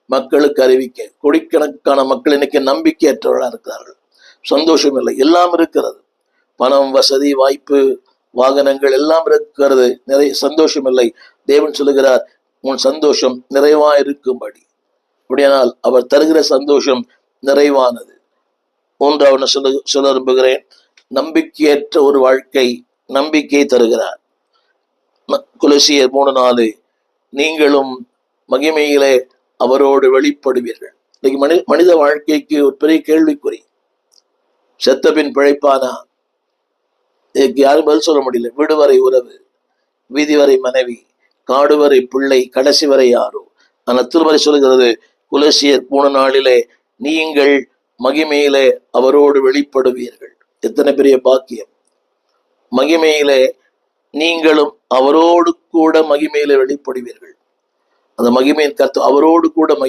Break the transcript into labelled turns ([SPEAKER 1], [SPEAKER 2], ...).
[SPEAKER 1] மக்களுக்கு அறிவிக்க. கோடிக்கணக்கான மக்கள் இன்னைக்கு நம்பிக்கையற்றவர்களாக இருக்கிறார்கள். சந்தோஷம் இல்லை. எல்லாம் இருக்கிறது, பணம், வசதி, வாய்ப்பு, வாகனங்கள் எல்லாம் இருக்கிறது, நிறைய சந்தோஷம் இல்லை. தேவன் சொல்லுகிறார், உன் சந்தோஷம் நிறைவா இருக்கும்படி. அப்படியானால் அவர் தருகிற சந்தோஷம் நிறைவானது. மூன்றாவது சொல்ல விரும்புகிறேன், நம்பிக்கையற்ற ஒரு வாழ்க்கை நம்பிக்கை தருகிறார். கொலோசியர் 3:4, நீங்களும் மகிமையிலே அவரோடு வெளிப்படுவீர்கள். இன்னைக்கு மனித வாழ்க்கைக்கு ஒரு பெரிய கேள்விக்குறி. செத்த பின் பிழைப்பானா? இதுக்கு யாரும் பதில் சொல்ல முடியல. வீடு வரை உறவு, வீதி வரை மனைவி, காடு வரை பிள்ளை, கடைசி வரை யாரோ. ஆனால் திருமறை சொல்கிறது கொலோசியர் 3:4, நீங்கள் மகிமையிலே அவரோடு வெளிப்படுவீர்கள். எத்தனை பெரிய பாக்கியம்! மகிமையிலே நீங்களும் அவரோடு கூட மகிமையிலே வெளிப்படுவீர்கள். அந்த மகிமையின் கருத்து அவரோடு கூட